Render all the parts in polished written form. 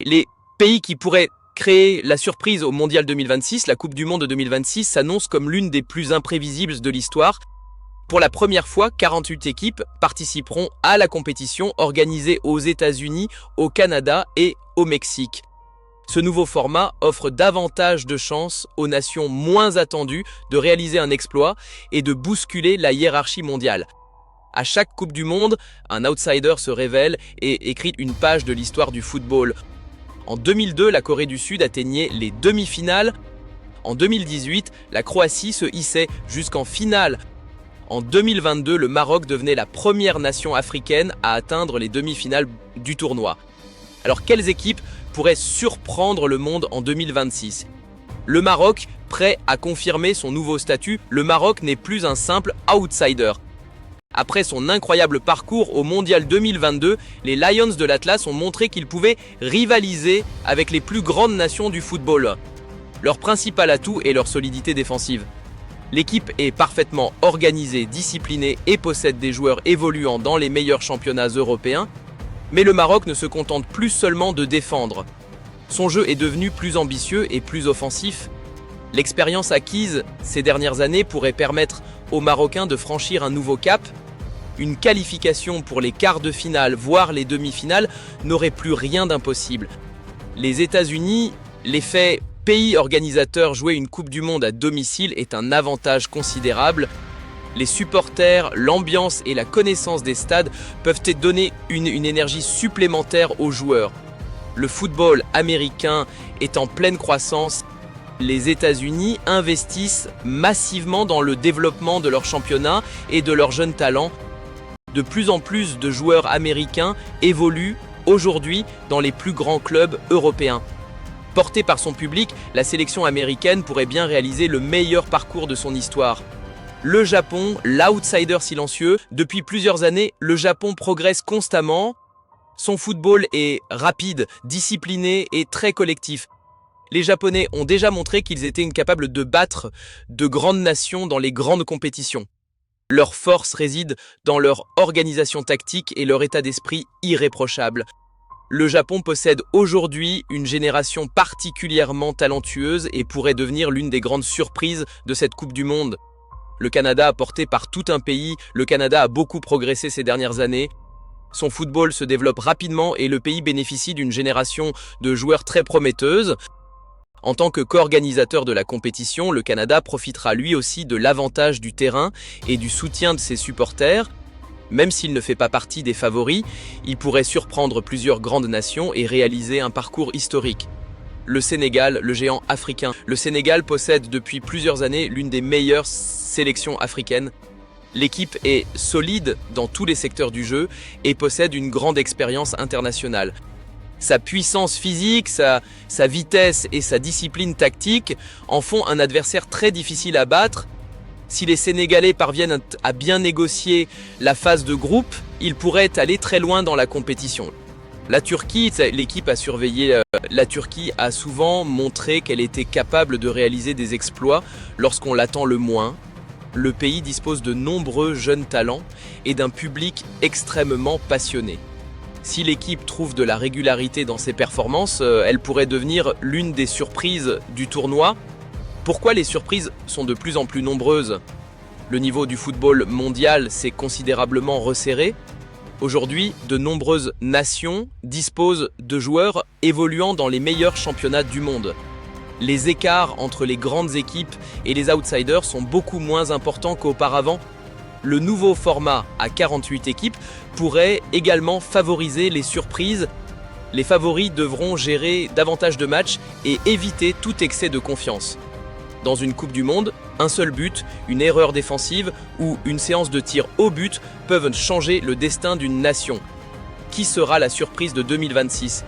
Les pays qui pourraient créer la surprise au Mondial 2026, la Coupe du Monde 2026, s'annonce comme l'une des plus imprévisibles de l'histoire. Pour la première fois, 48 équipes participeront à la compétition organisée aux États-Unis, au Canada et au Mexique. Ce nouveau format offre davantage de chances aux nations moins attendues de réaliser un exploit et de bousculer la hiérarchie mondiale. À chaque Coupe du Monde, un outsider se révèle et écrit une page de l'histoire du football. En 2002, la Corée du Sud atteignait les demi-finales. En 2018, la Croatie se hissait jusqu'en finale. En 2022, le Maroc devenait la première nation africaine à atteindre les demi-finales du tournoi. Alors, quelles équipes pourraient surprendre le monde en 2026? Le Maroc, prêt à confirmer son nouveau statut, le Maroc n'est plus un simple outsider. Après son incroyable parcours au Mondial 2022, les Lions de l'Atlas ont montré qu'ils pouvaient rivaliser avec les plus grandes nations du football. Leur principal atout est leur solidité défensive. L'équipe est parfaitement organisée, disciplinée et possède des joueurs évoluant dans les meilleurs championnats européens. Mais le Maroc ne se contente plus seulement de défendre. Son jeu est devenu plus ambitieux et plus offensif. L'expérience acquise ces dernières années pourrait permettre aux Marocains de franchir un nouveau cap. Une qualification pour les quarts de finale, voire les demi-finales, n'aurait plus rien d'impossible. Les États-Unis, l'effet pays organisateur jouer une Coupe du Monde à domicile est un avantage considérable. Les supporters, l'ambiance et la connaissance des stades peuvent donner une énergie supplémentaire aux joueurs. Le football américain est en pleine croissance. Les États-Unis investissent massivement dans le développement de leur championnat et de leurs jeunes talents. De plus en plus de joueurs américains évoluent aujourd'hui dans les plus grands clubs européens. Portée par son public, la sélection américaine pourrait bien réaliser le meilleur parcours de son histoire. Le Japon, l'outsider silencieux, depuis plusieurs années, le Japon progresse constamment. Son football est rapide, discipliné et très collectif. Les Japonais ont déjà montré qu'ils étaient capables de battre de grandes nations dans les grandes compétitions. Leur force réside dans leur organisation tactique et leur état d'esprit irréprochable. Le Japon possède aujourd'hui une génération particulièrement talentueuse et pourrait devenir l'une des grandes surprises de cette Coupe du Monde. Le Canada, porté par tout un pays, le Canada a beaucoup progressé ces dernières années. Son football se développe rapidement et le pays bénéficie d'une génération de joueurs très prometteuses. En tant que co-organisateur de la compétition, le Canada profitera lui aussi de l'avantage du terrain et du soutien de ses supporters. Même s'il ne fait pas partie des favoris, il pourrait surprendre plusieurs grandes nations et réaliser un parcours historique. Le Sénégal, le géant africain. Le Sénégal possède depuis plusieurs années l'une des meilleures sélections africaines. L'équipe est solide dans tous les secteurs du jeu et possède une grande expérience internationale. Sa puissance physique, sa vitesse et sa discipline tactique en font un adversaire très difficile à battre. Si les Sénégalais parviennent à bien négocier la phase de groupe, ils pourraient aller très loin dans la compétition. La Turquie, l'équipe a surveillé. La Turquie a souvent montré qu'elle était capable de réaliser des exploits lorsqu'on l'attend le moins. Le pays dispose de nombreux jeunes talents et d'un public extrêmement passionné. Si l'équipe trouve de la régularité dans ses performances, elle pourrait devenir l'une des surprises du tournoi. Pourquoi les surprises sont de plus en plus nombreuses? Le niveau du football mondial s'est considérablement resserré. Aujourd'hui, de nombreuses nations disposent de joueurs évoluant dans les meilleurs championnats du monde. Les écarts entre les grandes équipes et les outsiders sont beaucoup moins importants qu'auparavant. Le nouveau format à 48 équipes pourrait également favoriser les surprises. Les favoris devront gérer davantage de matchs et éviter tout excès de confiance. Dans une Coupe du Monde, un seul but, une erreur défensive ou une séance de tir au but peuvent changer le destin d'une nation. Qui sera la surprise de 2026?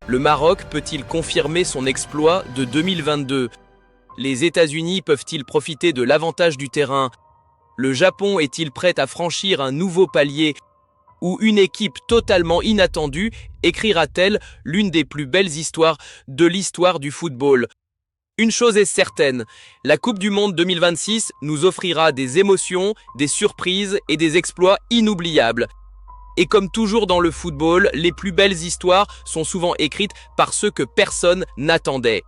Le Maroc peut-il confirmer son exploit de 2022? Les États-Unis peuvent-ils profiter de l'avantage du terrain? Le Japon est-il prêt à franchir un nouveau palier? Ou une équipe totalement inattendue écrira-t-elle l'une des plus belles histoires de l'histoire du football? Une chose est certaine, la Coupe du Monde 2026 nous offrira des émotions, des surprises et des exploits inoubliables. Et comme toujours dans le football, les plus belles histoires sont souvent écrites par ceux que personne n'attendait.